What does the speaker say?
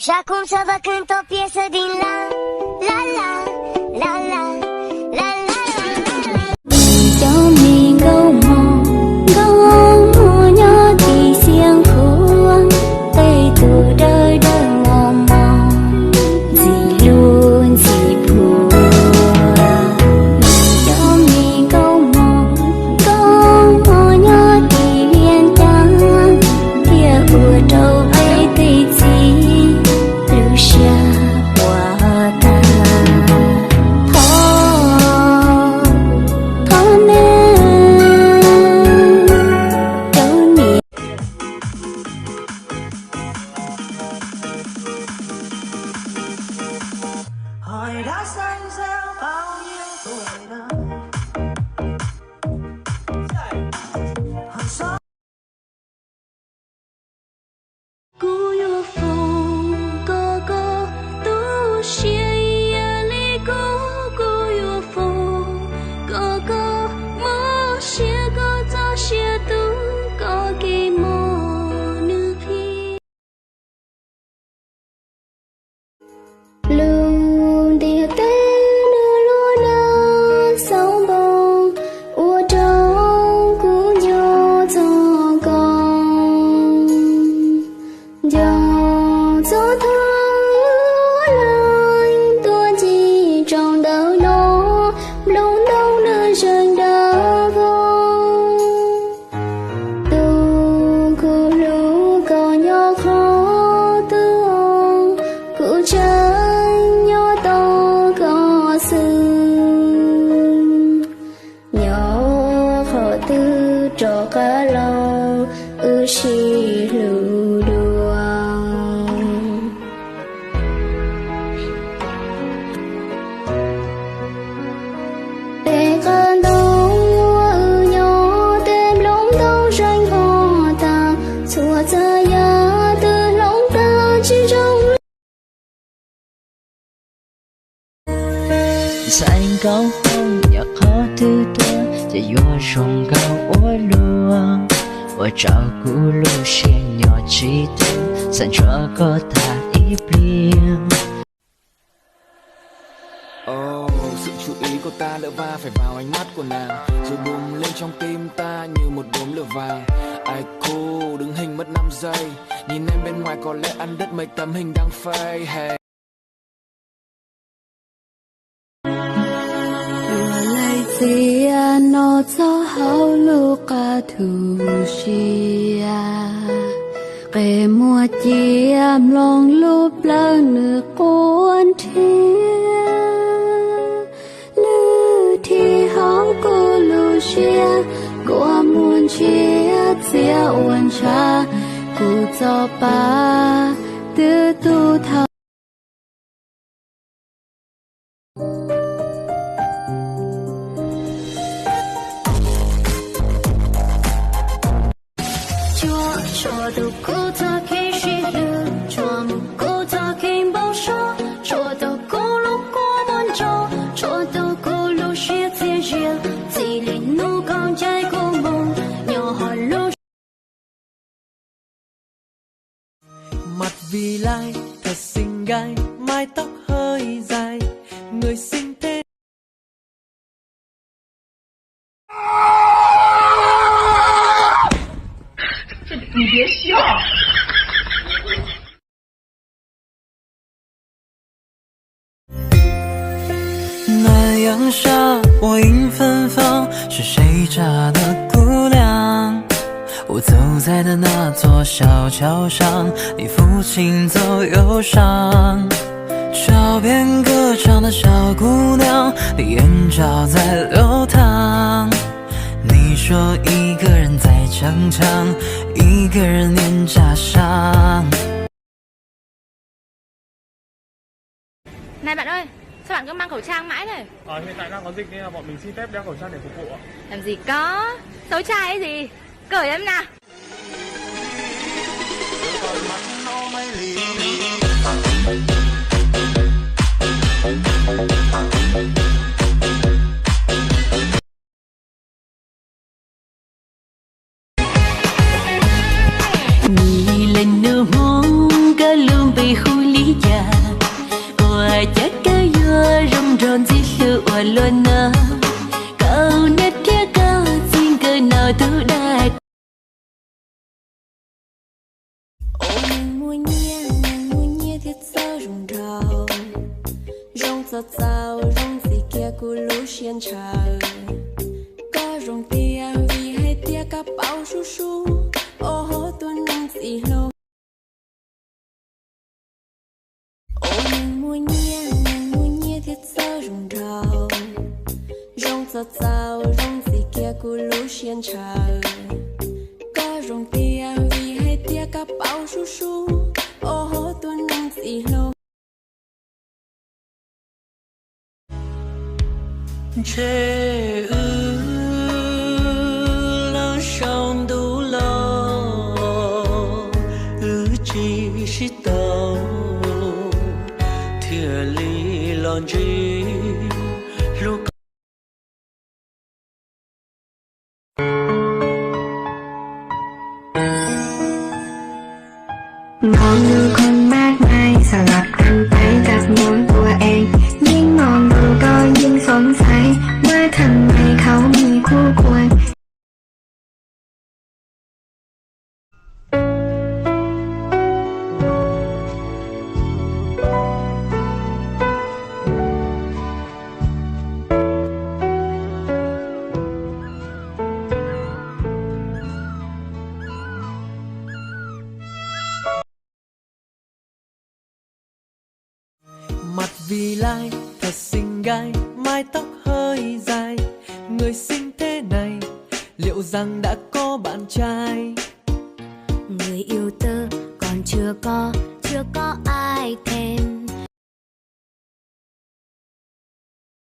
Și acum să vă cânt o piesă din la la la la la la la la. Cho mình câu mò nhớ thì xiên khua tay từ đời đời mò mò gì luôn gì phù. Cho mình câu mò nhớ thì liên trắng kia ủa trâu ấy thì gì xa qua ta thơ nè đâu nhỉ. Hỏi đã xanh rêu bao nhiêu tuổi đời hỏi sao luôn tia tên luôn sống bông ua trong cú nhỏ cho con gió tháng lạnh tua chỉ trong đầu nó lung đông nơi rừng đá vông tu cú lũ có nhỏ khó tư ông cú cha tư cho cả lòng xì lù đường để con đông nhỏ đêm lông đông ranh họ ta xua ra ya từ lông ta chỉ trong xanh cao hông nhạc khó thứ tuaจะยัวชงเกาอัวลัวว่าเจ้ากูลูเชียงยอดชีทันสัญชัวก็ทาอีเปลี่ยน Sự chú ý của ta lỡ va phải vào ánh mắt của nàng rồi bùng lên trong tim ta như một đốm lửa vàng. Ai cool đứng hình mất 5 giây nhìn em bên ngoài có lẽ ăn đứt mấy tấm hình đang phây. Hey. Sia nó cho hậu lu ca thu xia kề mua chiêm lòng lúc lơ nửa cuốn thia lư thì hóng cô lu xia của muôn chia chia uốn cha cụ cho ba tư tu thao chua đầu cô ta khi suy lừa chua một cô ta khi bao số chua đầu cô lúc cô muốn chua đầu cô lúc chia chia chia chỉ liền nụ con trai cô mong nhỏ họ lúc mặt vì lai thật xinh gái mái tóc hơi hơi dài, người sinh thế.南阳下，我迎芬芳，是谁家的姑娘？我走在的那座小桥上，你抚琴奏忧伤。桥边歌唱的小姑娘，你眼角在流淌。你说一个人在逞强，一个人念家乡。 Này bạn ơi, sao bạn cứ mang khẩu trang mãi này? Hiện tại đang có dịch nên là bọn mình xin phép đeo khẩu trang để phục vụ ạ. Làm gì có, xấu trai ấy gì, cởi em nào. Ni lên nụ hôn cả luôn bị khu lý già, ôi chắc cái vừa rong ròn gì sự ôi luôn nè, câu nét kia câu xin cơ nào thứ đại. Ôi nàng mua nhia thiết sao rong rào, rong sao rong gì kia cô lú xiên trời, có rong tia vì hay tia cả bao su su, ô hô tuôn nắng gì lâu. Ôi nàng mua nhia thiết sao rong rào, rong sao rong gì kia cô lú xiên trời, có rong tia vì hay tia cả bao su su, ô hô tuôn nắng gì lâu. Chê ư lo trong đủ lo ư chỉ tàu thìa ly lon chi lúc Ngọn lửa con mát maiสลับกันไปกับหมุนตัวเองยิ่งมองดูก็ยิ่งสงสัยว่าทำไมเขามีคู่ควร mặt vì lai thật xinh gái, mái tóc hơi dài, người xinh thế này liệu rằng đã có bạn trai? Người yêu tớ còn chưa có ai thèm.